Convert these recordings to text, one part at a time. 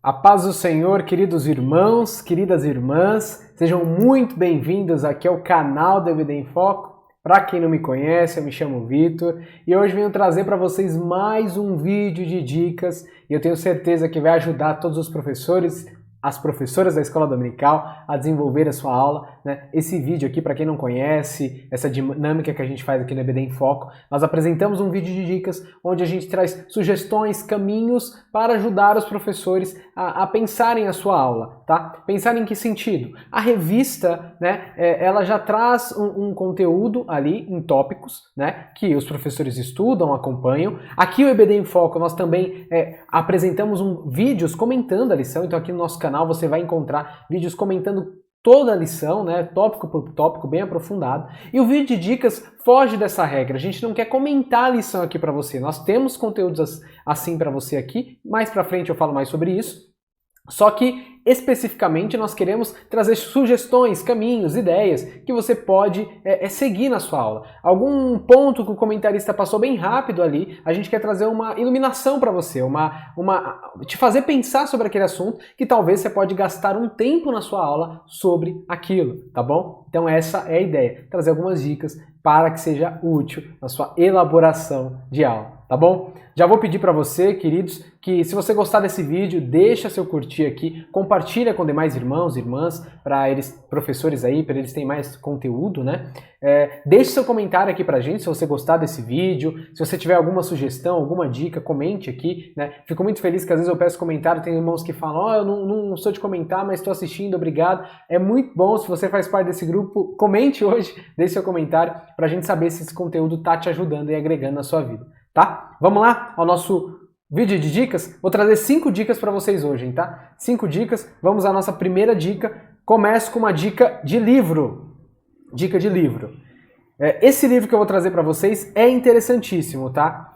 A paz do Senhor, queridos irmãos, queridas irmãs, sejam muito bem-vindos aqui ao canal da EBD em Foco. Para quem não me conhece, eu me chamo Vitor e hoje venho trazer para vocês mais um vídeo de dicas e eu tenho certeza que vai ajudar todos os professores, as professoras da Escola Dominical a desenvolver a sua aula, né? Esse vídeo aqui, para quem não conhece, essa dinâmica que a gente faz aqui no EBD em Foco, nós apresentamos um vídeo de dicas onde a gente traz sugestões, caminhos para ajudar os professores a pensarem a sua aula, tá? Pensar em que sentido? A revista, né, ela já traz um conteúdo ali em tópicos, né, que os professores estudam, acompanham. Aqui o EBD em Foco nós também apresentamos vídeos comentando a lição, então aqui no nosso canal você vai encontrar vídeos comentando toda a lição, né, tópico por tópico, bem aprofundado. E o vídeo de dicas foge dessa regra. A gente não quer comentar a lição aqui para você. Nós temos conteúdos assim para você aqui. Mais para frente eu falo mais sobre isso. Só que, especificamente, nós queremos trazer sugestões, caminhos, ideias que você pode seguir na sua aula. Algum ponto que o comentarista passou bem rápido ali, a gente quer trazer uma iluminação para você, te fazer pensar sobre aquele assunto que talvez você pode gastar um tempo na sua aula sobre aquilo, tá bom? Então essa é a ideia, trazer algumas dicas para que seja útil na sua elaboração de aula, tá bom? Já vou pedir para você, queridos, que se você gostar desse vídeo, deixa seu curtir aqui, compartilha com demais irmãos e irmãs, para eles, professores aí, para eles terem mais conteúdo, né? Deixe seu comentário aqui pra gente se você gostar desse vídeo, se você tiver alguma sugestão, alguma dica, comente aqui, né? Fico muito feliz que às vezes eu peço comentário, tem irmãos que falam, eu não sou de comentar, mas estou assistindo, obrigado. É muito bom, se você faz parte desse grupo, comente hoje, deixe seu comentário, pra gente saber se esse conteúdo tá te ajudando e agregando na sua vida. Tá? Vamos lá ao nosso vídeo de dicas? Vou trazer 5 dicas para vocês hoje, tá? 5 dicas. Vamos à nossa primeira dica. Começo com uma dica de livro. Dica de livro. Esse livro que eu vou trazer para vocês é interessantíssimo, tá?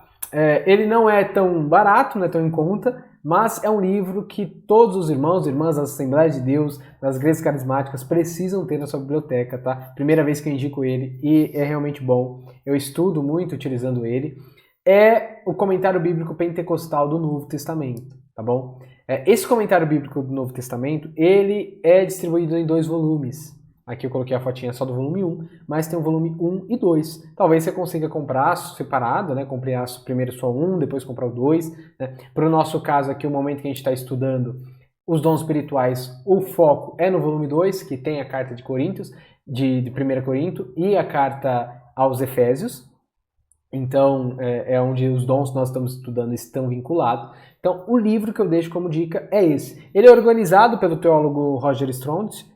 Ele não é tão barato, não é tão em conta, mas é um livro que todos os irmãos e irmãs das Assembleias de Deus, das igrejas carismáticas, precisam ter na sua biblioteca, tá? Primeira vez que eu indico ele e é realmente bom. Eu estudo muito utilizando ele. É o comentário bíblico pentecostal do Novo Testamento, tá bom? Esse comentário bíblico do Novo Testamento, ele é distribuído em 2 volumes. Aqui eu coloquei a fotinha só do volume 1, mas tem o volume 1 e 2. Talvez você consiga comprar separado, né? Comprar primeiro só 1, depois comprar o 2. Né? Para o nosso caso aqui, o momento que a gente está estudando os dons espirituais, o foco é no volume 2, que tem a carta de Coríntios, de 1 Corinto, e a carta aos Efésios. Então, é onde os dons que nós estamos estudando estão vinculados. Então, o livro que eu deixo como dica é esse. Ele é organizado pelo teólogo Roger Strauss,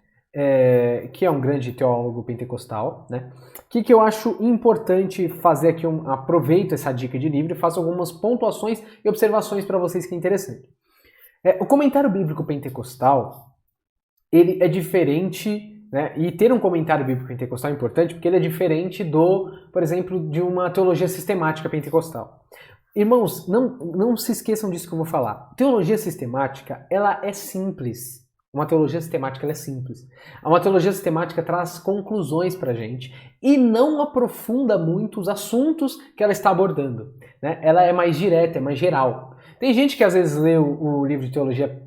que é um grande teólogo pentecostal, né? O que eu acho importante fazer aqui, aproveito essa dica de livro e faço algumas pontuações e observações para vocês que é interessante. O comentário bíblico pentecostal, ele é diferente... Né? E ter um comentário bíblico pentecostal é importante porque ele é diferente por exemplo, de uma teologia sistemática pentecostal. Irmãos, não se esqueçam disso que eu vou falar. Teologia sistemática, ela é simples. Uma teologia sistemática ela é simples. Uma teologia sistemática traz conclusões pra gente e não aprofunda muito os assuntos que ela está abordando. Né? Ela é mais direta, é mais geral. Tem gente que às vezes lê o livro de teologia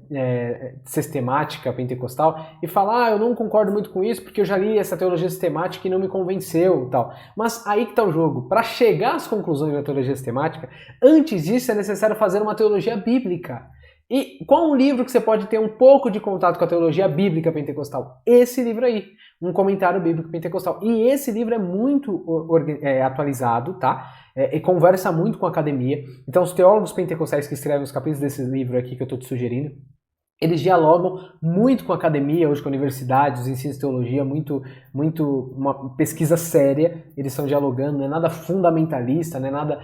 sistemática pentecostal e fala, eu não concordo muito com isso porque eu já li essa teologia sistemática e não me convenceu, tal. Mas aí que está o jogo. Para chegar às conclusões da teologia sistemática, antes disso é necessário fazer uma teologia bíblica. E qual um livro que você pode ter um pouco de contato com a teologia bíblica pentecostal? Esse livro aí, um comentário bíblico pentecostal. E esse livro é muito atualizado, tá? E conversa muito com a academia. Então os teólogos pentecostais que escrevem os capítulos desse livro aqui que eu estou te sugerindo, eles dialogam muito com a academia, hoje com a universidade, os ensinos de teologia, uma pesquisa séria, eles estão dialogando, não é nada fundamentalista, não é nada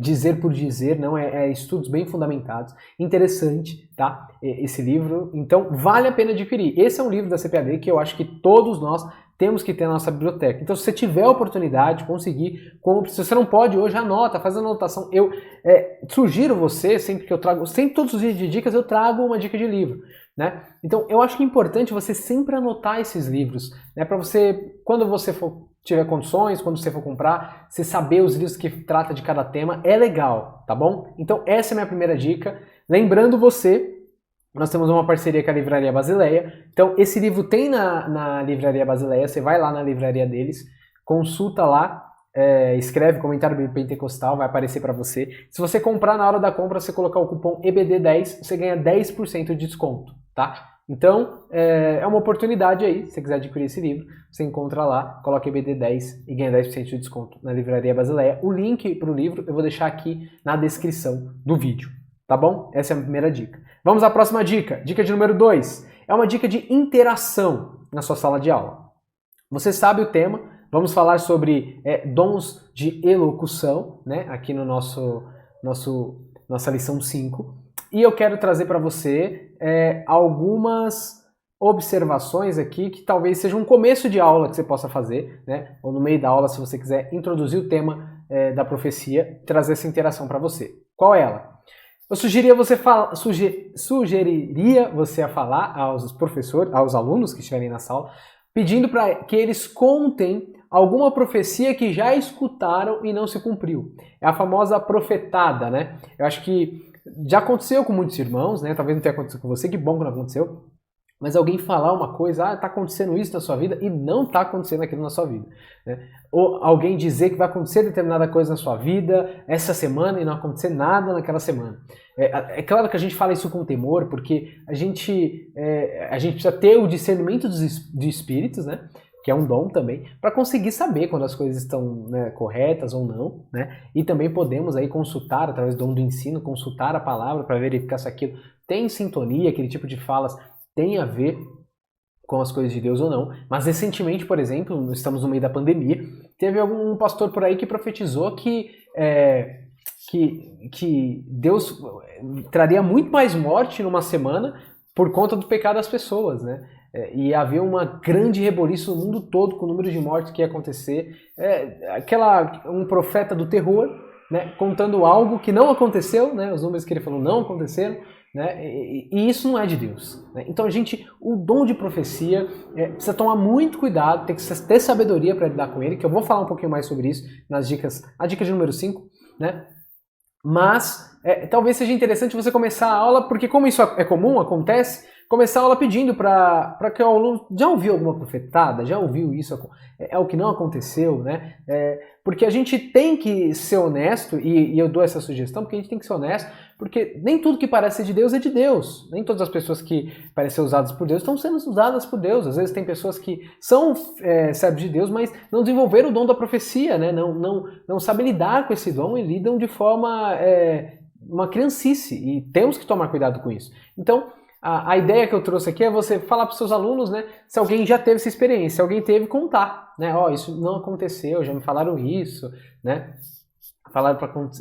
dizer por dizer, não, é estudos bem fundamentados. Interessante, tá? Esse livro, então vale a pena adquirir. Esse é um livro da CPAD que eu acho que todos nós temos que ter na nossa biblioteca. Então, se você tiver a oportunidade, conseguir, se você não pode hoje, anota, faz a anotação. Eu sugiro você, sempre que eu trago, sempre todos os vídeos de dicas, eu trago uma dica de livro. Né? Então, eu acho que é importante você sempre anotar esses livros, né? Para você, quando você tiver condições, quando você for comprar, você saber os livros que trata de cada tema, é legal, tá bom? Então, essa é a minha primeira dica. Lembrando você Nós temos uma parceria com a Livraria Basileia. Então, esse livro tem na Livraria Basileia. Você vai lá na livraria deles, consulta lá, escreve comentário bíblico pentecostal, vai aparecer para você. Se você comprar na hora da compra, você colocar o cupom EBD10, você ganha 10% de desconto, tá? Então, é uma oportunidade aí, se você quiser adquirir esse livro, você encontra lá, coloca EBD10 e ganha 10% de desconto na Livraria Basileia. O link para o livro eu vou deixar aqui na descrição do vídeo, tá bom? Essa é a primeira dica. Vamos à próxima dica. Dica de número 2. É uma dica de interação na sua sala de aula. Você sabe o tema, vamos falar sobre dons de elocução, né? Aqui no nossa lição 5. E eu quero trazer para você algumas observações aqui que talvez seja um começo de aula que você possa fazer, né? Ou no meio da aula, se você quiser introduzir o tema da profecia, trazer essa interação para você. Qual é ela? Eu sugeriria você a falar aos professores, aos alunos que estiverem na sala, pedindo para que eles contem alguma profecia que já escutaram e não se cumpriu. É a famosa profetada, né? Eu acho que já aconteceu com muitos irmãos, né? Talvez não tenha acontecido com você, que bom que não aconteceu. Mas alguém falar uma coisa, tá acontecendo isso na sua vida e não tá acontecendo aquilo na sua vida, né? Ou alguém dizer que vai acontecer determinada coisa na sua vida essa semana e não acontecer nada naquela semana. É claro que a gente fala isso com temor, porque a gente precisa ter o discernimento de espíritos, né? Que é um dom também, para conseguir saber quando as coisas estão, né, corretas ou não, né? E também podemos aí consultar, através do dom do ensino, consultar a palavra para verificar se aquilo tem sintonia, aquele tipo de falas tem a ver com as coisas de Deus ou não. Mas recentemente, por exemplo, estamos no meio da pandemia, teve algum pastor por aí que profetizou que Deus traria muito mais morte numa semana por conta do pecado das pessoas, né? E havia uma grande reboliço no mundo todo com o número de mortes que ia acontecer. Um profeta do terror, né, contando algo que não aconteceu, né? Os números que ele falou não aconteceram. Né? E isso não é de Deus. Né? Então, o dom de profecia precisa tomar muito cuidado, tem que ter sabedoria para lidar com ele, que eu vou falar um pouquinho mais sobre isso nas dicas, a dica de número 5, né? Mas talvez seja interessante você começar a aula, porque como isso é comum, acontece, começar a aula pedindo para que o aluno já ouviu alguma profetada, já ouviu isso, é o que não aconteceu, né? Porque a gente tem que ser honesto, e eu dou essa sugestão, porque a gente tem que ser honesto, porque nem tudo que parece ser de Deus é de Deus. Nem todas as pessoas que parecem ser usadas por Deus estão sendo usadas por Deus. Às vezes tem pessoas que são servos de Deus, mas não desenvolveram o dom da profecia, né? Não sabem lidar com esse dom e lidam de forma uma criancice, e temos que tomar cuidado com isso. Então, a ideia que eu trouxe aqui é você falar para os seus alunos, né, se alguém já teve essa experiência, se alguém teve, contar, né, isso não aconteceu, já me falaram isso, né, falaram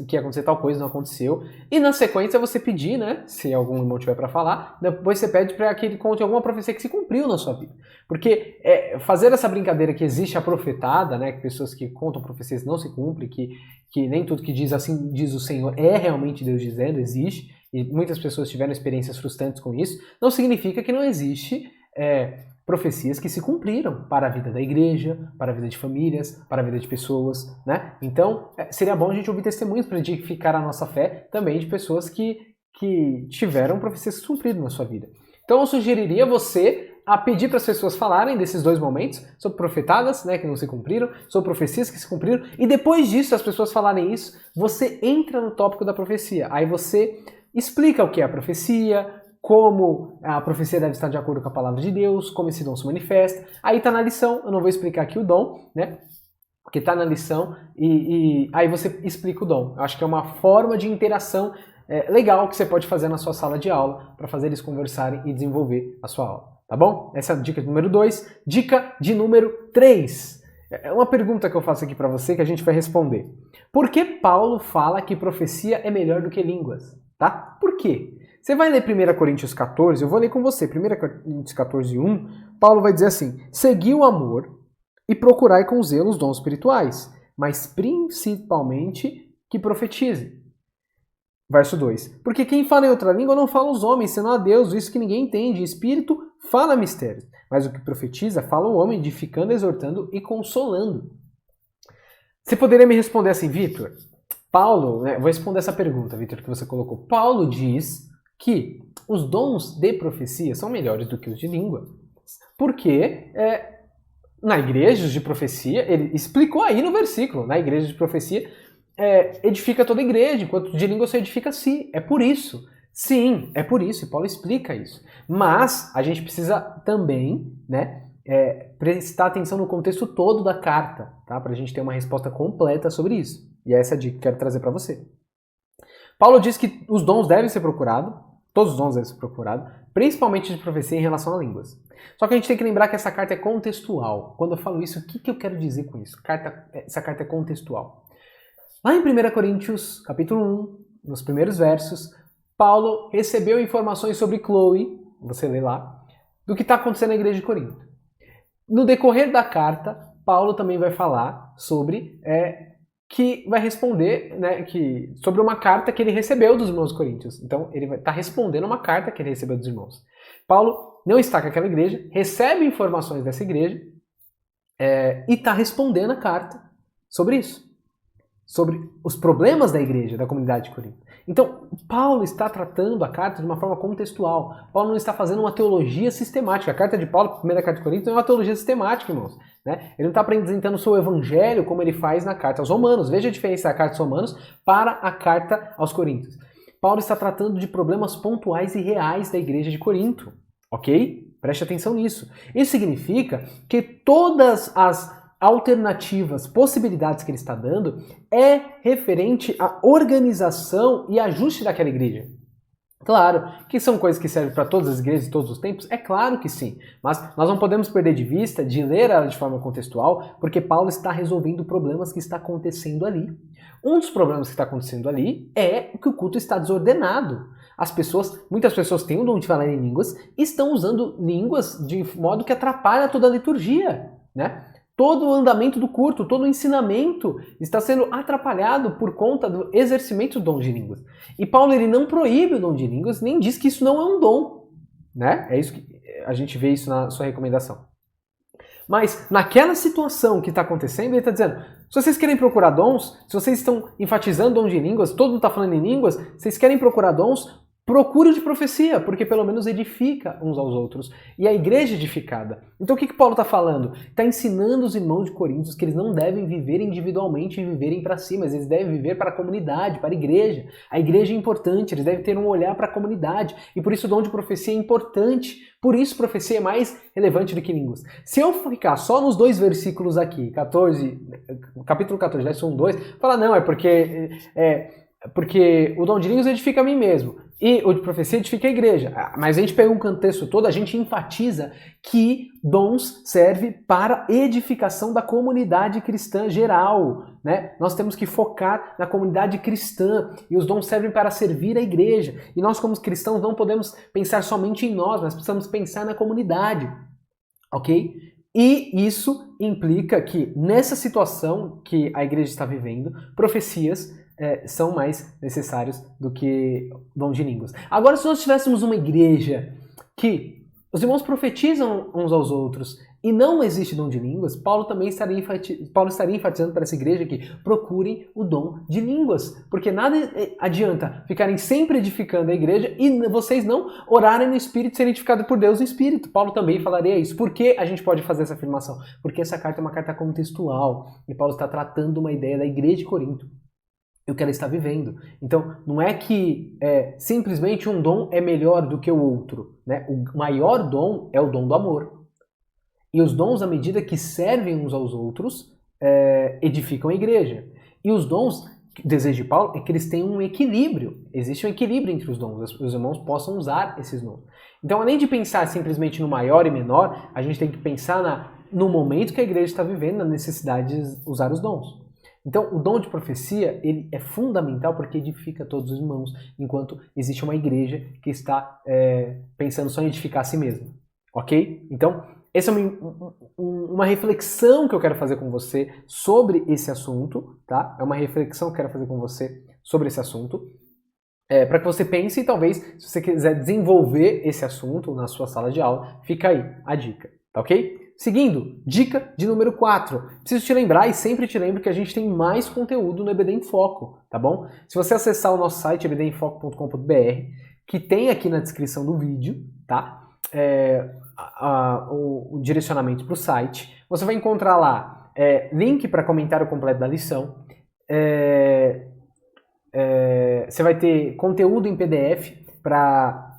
que ia acontecer tal coisa, não aconteceu, e na sequência você pedir, né, se algum irmão tiver para falar, depois você pede para que ele conte alguma profecia que se cumpriu na sua vida, porque fazer essa brincadeira que existe a profetada, né, que pessoas que contam profecias não se cumprem, que nem tudo que diz assim diz o Senhor é realmente Deus dizendo, existe, e muitas pessoas tiveram experiências frustrantes com isso, não significa que não existe profecias que se cumpriram para a vida da igreja, para a vida de famílias, para a vida de pessoas, né? Então, seria bom a gente ouvir testemunhos para edificar a nossa fé também de pessoas que tiveram profecias que se cumpriram na sua vida. Então, eu sugeriria você a pedir para as pessoas falarem desses dois momentos, sobre profetadas, né, que não se cumpriram, sobre profecias que se cumpriram, e depois disso, as pessoas falarem isso, você entra no tópico da profecia. Aí você explica o que é a profecia, como a profecia deve estar de acordo com a palavra de Deus, como esse dom se manifesta. Aí está na lição, eu não vou explicar aqui o dom, né? Porque está na lição e aí você explica o dom. Eu acho que é uma forma de interação legal que você pode fazer na sua sala de aula para fazer eles conversarem e desenvolver a sua aula, tá bom? Essa é a dica de número 2. Dica de número 3. É uma pergunta que eu faço aqui para você que a gente vai responder. Por que Paulo fala que profecia é melhor do que línguas? Tá? Por quê? Você vai ler 1 Coríntios 14, eu vou ler com você. 1 Coríntios 14, 1, Paulo vai dizer assim: segui o amor e procurai com zelo os dons espirituais, mas principalmente que profetize. Verso 2. Porque quem fala em outra língua não fala os homens, senão a Deus, isso que ninguém entende. Espírito fala mistérios, mas o que profetiza fala o homem, edificando, exortando e consolando. Você poderia me responder assim, Vitor? Paulo, vou responder essa pergunta, Vitor, que você colocou. Paulo diz que os dons de profecia são melhores do que os de língua. Porque na igreja de profecia, ele explicou aí no versículo, na igreja de profecia, edifica toda a igreja, enquanto de língua só edifica a si. É por isso. Sim, é por isso, e Paulo explica isso. Mas a gente precisa também, né, prestar atenção no contexto todo da carta, tá? Para a gente ter uma resposta completa sobre isso. E é essa dica que eu quero trazer para você. Paulo diz que os dons devem ser procurados, todos os dons devem ser procurados, principalmente de profecia em relação a línguas. Só que a gente tem que lembrar que essa carta é contextual. Quando eu falo isso, o que eu quero dizer com isso? Essa carta é contextual. Lá em 1 Coríntios, capítulo 1, nos primeiros versos, Paulo recebeu informações sobre Chloe, você lê lá, do que está acontecendo na igreja de Corinto. No decorrer da carta, Paulo também vai falar sobre, que vai responder, né, sobre uma carta que ele recebeu dos irmãos coríntios. Então, ele vai estar respondendo uma carta que ele recebeu dos irmãos. Paulo não está com aquela igreja, recebe informações dessa igreja e está respondendo a carta sobre isso. Sobre os problemas da igreja, da comunidade de Corinto. Então, Paulo está tratando a carta de uma forma contextual. Paulo não está fazendo uma teologia sistemática. A carta de Paulo, a primeira carta de Corinto, não é uma teologia sistemática, irmãos. Né? Ele não está apresentando o seu evangelho como ele faz na carta aos Romanos. Veja a diferença da carta aos Romanos para a carta aos Coríntios. Paulo está tratando de problemas pontuais e reais da igreja de Corinto. Ok? Preste atenção nisso. Isso significa que todas as alternativas, possibilidades que ele está dando é referente à organização e ajuste daquela igreja. Claro que são coisas que servem para todas as igrejas de todos os tempos, é claro que sim, mas nós não podemos perder de vista de ler ela de forma contextual, porque Paulo está resolvendo problemas que está acontecendo ali. Um dos problemas que está acontecendo ali é que o culto está desordenado. Muitas pessoas têm o dom de falar em línguas e estão usando línguas de modo que atrapalha toda a liturgia, né? Todo o andamento do culto, todo o ensinamento está sendo atrapalhado por conta do exercimento do dom de línguas. E Paulo ele não proíbe o dom de línguas, nem diz que isso não é um dom. Né? É isso que a gente vê isso na sua recomendação. Mas naquela situação que está acontecendo, ele está dizendo, se vocês querem procurar dons, se vocês estão enfatizando dom de línguas, todo mundo está falando em línguas, vocês querem procurar dons, procure o de profecia, porque pelo menos edifica uns aos outros. E a igreja é edificada. Então o que Paulo está falando? Está ensinando os irmãos de Coríntios que eles não devem viver individualmente e viverem para si, mas eles devem viver para a comunidade, para a igreja. A igreja é importante, eles devem ter um olhar para a comunidade. E por isso o dom de profecia é importante. Por isso profecia é mais relevante do que línguas. Se eu ficar só nos dois versículos aqui, capítulo 14, verso 1, 2, falar não, é porque o dom de línguas edifica a mim mesmo e o de profecia edifica a igreja. Mas a gente pega um contexto todo, a gente enfatiza que dons servem para edificação da comunidade cristã geral. Né? Nós temos que focar na comunidade cristã e os dons servem para servir a igreja. E nós como cristãos não podemos pensar somente em nós, mas precisamos pensar na comunidade. Ok? E isso implica que nessa situação que a igreja está vivendo, profecias são mais necessários do que dom de línguas. Agora, se nós tivéssemos uma igreja que os irmãos profetizam uns aos outros e não existe dom de línguas, Paulo estaria enfatizando para essa igreja que procurem o dom de línguas. Porque nada adianta ficarem sempre edificando a igreja e vocês não orarem no Espírito e serem edificados por Deus no Espírito. Paulo também falaria isso. Por que a gente pode fazer essa afirmação? Porque essa carta é uma carta contextual e Paulo está tratando uma ideia da igreja de Corinto. O que ela está vivendo. Então, não é que simplesmente um dom é melhor do que o outro. Né? O maior dom é o dom do amor. E os dons, à medida que servem uns aos outros, edificam a igreja. E os dons, o desejo de Paulo, é que eles tenham um equilíbrio. Existe um equilíbrio entre os dons. Os irmãos possam usar esses dons. Então, além de pensar simplesmente no maior e menor, a gente tem que pensar no momento que a igreja está vivendo, na necessidade de usar os dons. Então, o dom de profecia ele é fundamental porque edifica todos os irmãos, enquanto existe uma igreja que está pensando só em edificar a si mesma. Ok? Então, essa é uma reflexão que eu quero fazer com você sobre esse assunto, tá? É uma reflexão que eu quero fazer com você sobre esse assunto, para que você pense e talvez, se você quiser desenvolver esse assunto na sua sala de aula, fica aí a dica, tá ok? Seguindo, dica de número 4. Preciso te lembrar e sempre te lembro que a gente tem mais conteúdo no EBD em Foco, tá bom? Se você acessar o nosso site ebdemfoco.com.br, que tem aqui na descrição do vídeo, tá? O direcionamento para o site. Você vai encontrar lá link para comentário completo da lição. Você vai ter conteúdo em PDF para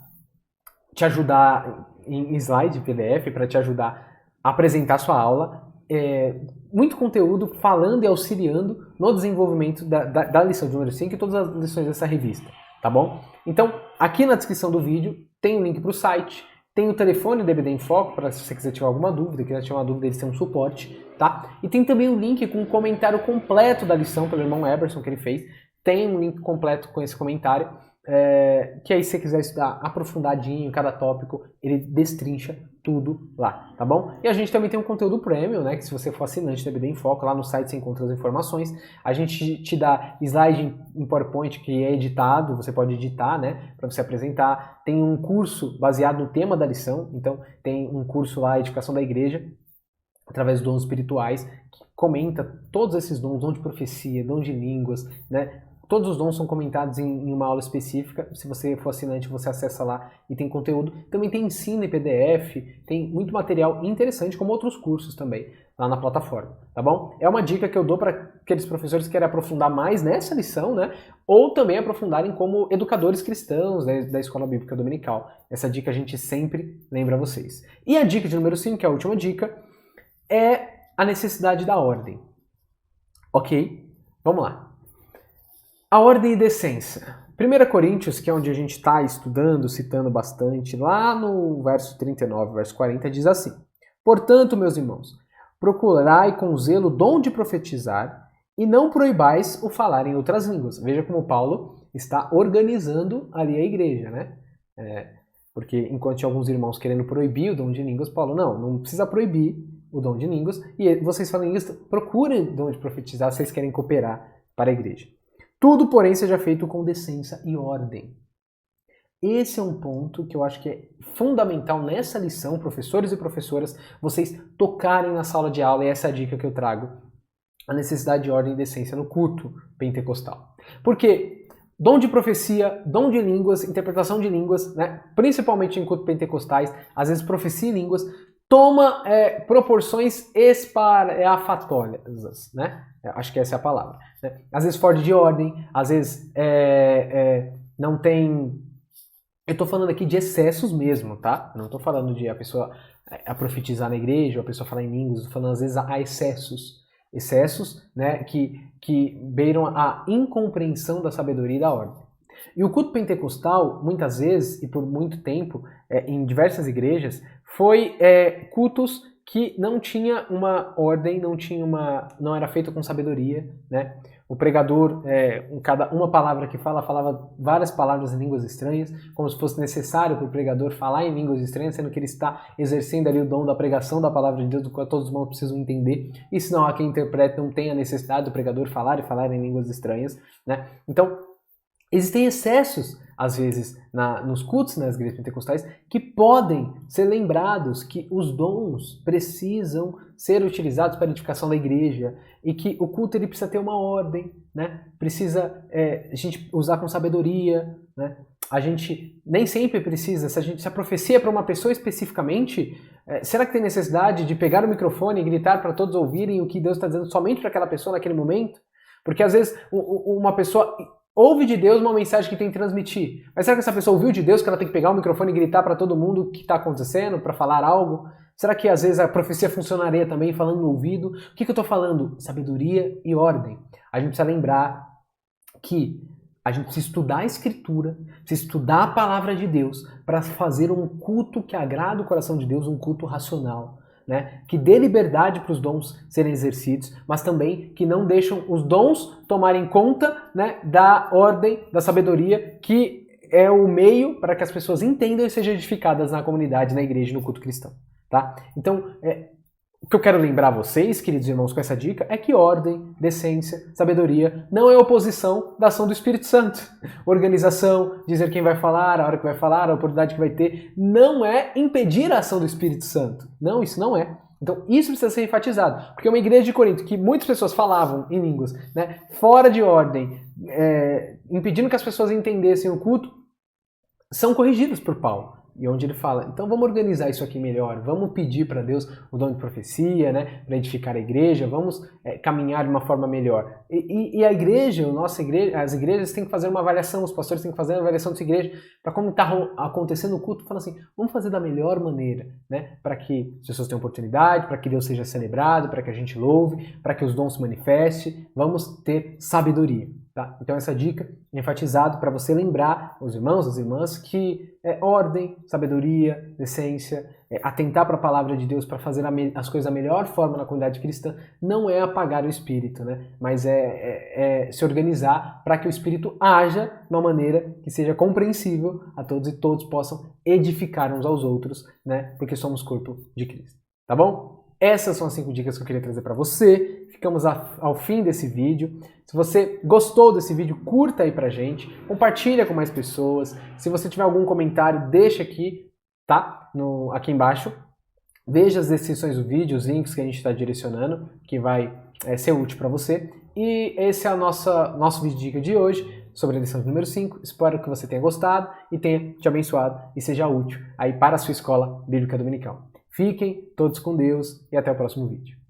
te ajudar, em slide PDF, para te ajudar a apresentar sua aula. Muito conteúdo falando e auxiliando no desenvolvimento da lição de número 5 e todas as lições dessa revista, tá bom? Então, aqui na descrição do vídeo tem o link para o site, tem o telefone do EBD em Foco, para se você quiser tirar alguma dúvida, quiser tirar uma dúvida, eles têm um suporte, tá? E tem também o link com o comentário completo da lição pelo irmão Eberson que ele fez. Tem um link completo com esse comentário, que aí se você quiser estudar aprofundadinho cada tópico, ele destrincha tudo lá, tá bom? E a gente também tem um conteúdo premium, né, que se você for assinante do EBD em Foco, lá no site você encontra as informações. A gente te dá slide em PowerPoint que é editado, você pode editar, né, para você apresentar. Tem um curso baseado no tema da lição, então tem um curso lá, Edificação da Igreja, através dos dons espirituais, que comenta todos esses dons, dom de profecia, dom de línguas, né? Todos os dons são comentados em uma aula específica. Se você for assinante, você acessa lá e tem conteúdo. Também tem ensino em PDF, tem muito material interessante, como outros cursos também, lá na plataforma, tá bom? É uma dica que eu dou para aqueles professores que querem aprofundar mais nessa lição, né? Ou também aprofundarem como educadores cristãos da Escola Bíblica Dominical. Essa dica a gente sempre lembra a vocês. E a dica de número 5, que é a última dica, é a necessidade da ordem. Ok? Vamos lá. A ordem e decência. 1 Coríntios, que é onde a gente está estudando, citando bastante, lá no verso 39, verso 40, diz assim: Portanto, meus irmãos, procurai com zelo o dom de profetizar e não proibais o falar em outras línguas. Veja como Paulo está organizando ali a igreja, né? Porque enquanto tinha alguns irmãos querendo proibir o dom de línguas, Paulo, não precisa proibir o dom de línguas, e vocês falam línguas, procurem o dom de profetizar, vocês querem cooperar para a igreja. Tudo, porém, seja feito com decência e ordem. Esse é um ponto que eu acho que é fundamental nessa lição, professores e professoras, vocês tocarem na sala de aula, e essa é a dica que eu trago, a necessidade de ordem e decência no culto pentecostal. Porque dom de profecia, dom de línguas, interpretação de línguas, né, principalmente em cultos pentecostais, às vezes profecia em línguas, toma proporções espalhafatosas, né? Acho que essa é a palavra. Né? Às vezes fora de ordem, às vezes não tem... Eu estou falando aqui de excessos mesmo, tá? Eu não estou falando de a pessoa a profetizar na igreja, ou a pessoa falar em línguas, estou falando às vezes há excessos. Excessos, né, que beiram a incompreensão da sabedoria e da ordem. E o culto pentecostal, muitas vezes, e por muito tempo, em diversas igrejas, foi cultos que não tinha uma ordem, não era feito com sabedoria, né? O pregador, uma palavra que falava várias palavras em línguas estranhas, como se fosse necessário para o pregador falar em línguas estranhas, sendo que ele está exercendo ali o dom da pregação da palavra de Deus, do qual todos os irmãos precisam entender, e se não há quem interprete, não tem a necessidade do pregador falar em línguas estranhas, né? Então, existem excessos, às vezes, nos cultos, nas igrejas pentecostais, que podem ser lembrados que os dons precisam ser utilizados para a edificação da igreja e que o culto ele precisa ter uma ordem, né? Precisa a gente usar com sabedoria, né? A gente nem sempre precisa, se a profecia é para uma pessoa especificamente, será que tem necessidade de pegar o microfone e gritar para todos ouvirem o que Deus está dizendo somente para aquela pessoa naquele momento? Porque às vezes uma pessoa ouve de Deus uma mensagem que tem que transmitir. Mas será que essa pessoa ouviu de Deus que ela tem que pegar o microfone e gritar para todo mundo o que está acontecendo, para falar algo? Será que às vezes a profecia funcionaria também falando no ouvido? O que eu estou falando? Sabedoria e ordem. A gente precisa lembrar que a gente precisa estudar a Escritura, precisa estudar a Palavra de Deus para fazer um culto que agrada o coração de Deus, um culto racional. Né, que dê liberdade para os dons serem exercidos, mas também que não deixam os dons tomarem conta, né, da ordem, da sabedoria, que é o meio para que as pessoas entendam e sejam edificadas na comunidade, na igreja, no culto cristão. Tá? Então, o que eu quero lembrar vocês, queridos irmãos, com essa dica, é que ordem, decência, sabedoria não é oposição da ação do Espírito Santo. Organização, dizer quem vai falar, a hora que vai falar, a oportunidade que vai ter, não é impedir a ação do Espírito Santo. Não, isso não é. Então, isso precisa ser enfatizado. Porque uma igreja de Corinto, que muitas pessoas falavam em línguas, né, fora de ordem, impedindo que as pessoas entendessem o culto, são corrigidas por Paulo. E onde ele fala, então vamos organizar isso aqui melhor, vamos pedir para Deus o dom de profecia, né, para edificar a igreja, vamos caminhar de uma forma melhor. E a igreja, as igrejas têm que fazer uma avaliação, os pastores têm que fazer uma avaliação dessa igreja, para como está acontecendo o culto, falando assim, vamos fazer da melhor maneira, né, para que as pessoas tenham oportunidade, para que Deus seja celebrado, para que a gente louve, para que os dons se manifestem, vamos ter sabedoria. Tá? Então essa dica é enfatizado para você lembrar os irmãos, as irmãs, que ordem, sabedoria, decência, atentar para a palavra de Deus para fazer as coisas da melhor forma na comunidade cristã, não é apagar o Espírito, né? Mas é se organizar para que o Espírito haja de uma maneira que seja compreensível a todos e todos possam edificar uns aos outros, né? Porque somos corpo de Cristo. Tá bom? Essas são as 5 dicas que eu queria trazer para você. Ficamos ao fim desse vídeo. Se você gostou desse vídeo, curta aí pra gente, compartilha com mais pessoas. Se você tiver algum comentário, deixa aqui, tá? Aqui embaixo. Veja as descrições do vídeo, os links que a gente está direcionando, que vai ser útil para você. E esse é o nosso vídeo de dica de hoje, sobre a lição número 5. Espero que você tenha gostado e tenha te abençoado e seja útil aí para a sua escola bíblica dominical. Fiquem todos com Deus e até o próximo vídeo.